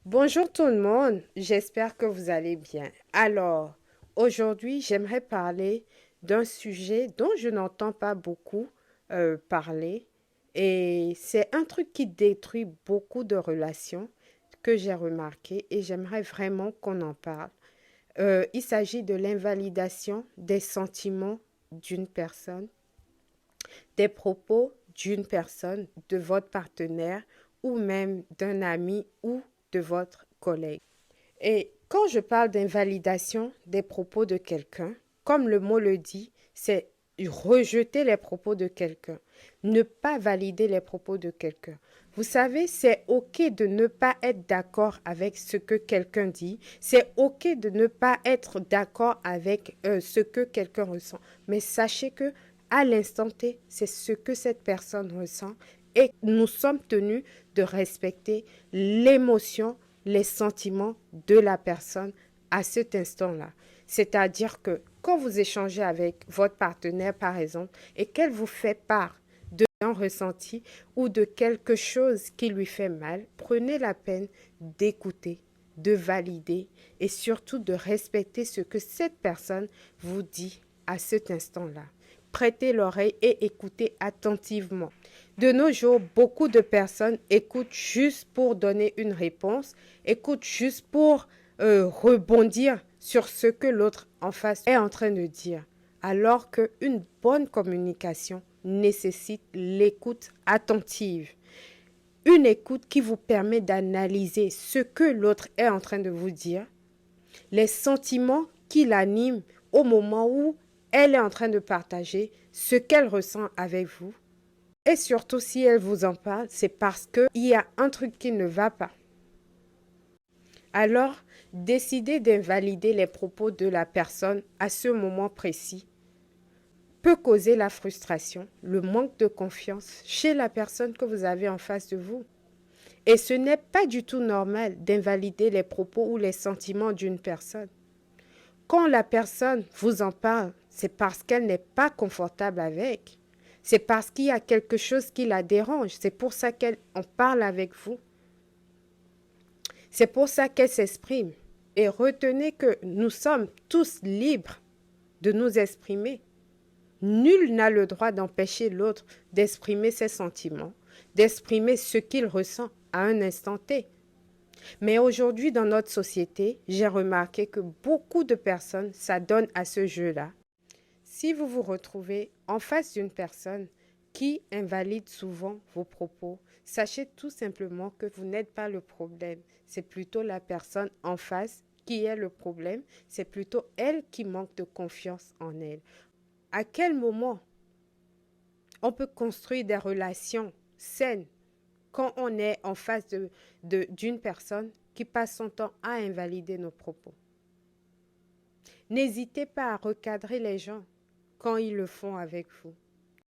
Bonjour tout le monde, j'espère que vous allez bien. Alors, aujourd'hui, j'aimerais parler d'un sujet dont je n'entends pas beaucoup parler et c'est un truc qui détruit beaucoup de relations que j'ai remarqué et j'aimerais vraiment qu'on en parle. Il s'agit de l'invalidation des sentiments d'une personne, des propos d'une personne, de votre partenaire ou même d'un ami ou de votre collègue. Et quand je parle d'invalidation des propos de quelqu'un, comme le mot le dit, c'est rejeter les propos de quelqu'un, ne pas valider les propos de quelqu'un. Vous savez, c'est OK de ne pas être d'accord avec ce que quelqu'un dit, c'est OK de ne pas être d'accord avec ce que quelqu'un ressent, mais sachez que à l'instant T, c'est ce que cette personne ressent et nous sommes tenus de respecter l'émotion, les sentiments de la personne à cet instant-là. C'est-à-dire que quand vous échangez avec votre partenaire, par exemple, et qu'elle vous fait part d'un ressenti ou de quelque chose qui lui fait mal, prenez la peine d'écouter, de valider et surtout de respecter ce que cette personne vous dit à cet instant-là. Prêtez l'oreille et écoutez attentivement. De nos jours, beaucoup de personnes écoutent juste pour donner une réponse, écoutent juste pour rebondir sur ce que l'autre en face est en train de dire, alors qu'une bonne communication nécessite l'écoute attentive. Une écoute qui vous permet d'analyser ce que l'autre est en train de vous dire, les sentiments qui l'animent au moment où elle est en train de partager ce qu'elle ressent avec vous. Et surtout, si elle vous en parle, c'est parce qu'il y a un truc qui ne va pas. Alors, décider d'invalider les propos de la personne à ce moment précis peut causer la frustration, le manque de confiance chez la personne que vous avez en face de vous. Et ce n'est pas du tout normal d'invalider les propos ou les sentiments d'une personne. Quand la personne vous en parle, c'est parce qu'elle n'est pas confortable avec. C'est parce qu'il y a quelque chose qui la dérange. C'est pour ça qu'elle en parle avec vous. C'est pour ça qu'elle s'exprime. Et retenez que nous sommes tous libres de nous exprimer. Nul n'a le droit d'empêcher l'autre d'exprimer ses sentiments, d'exprimer ce qu'il ressent à un instant T. Mais aujourd'hui, dans notre société, j'ai remarqué que beaucoup de personnes s'adonnent à ce jeu-là. Si vous vous retrouvez en face d'une personne qui invalide souvent vos propos, sachez tout simplement que vous n'êtes pas le problème. C'est plutôt la personne en face qui est le problème. C'est plutôt elle qui manque de confiance en elle. À quel moment on peut construire des relations saines quand on est en face d'une personne qui passe son temps à invalider nos propos? N'hésitez pas à recadrer les gens quand ils le font avec vous.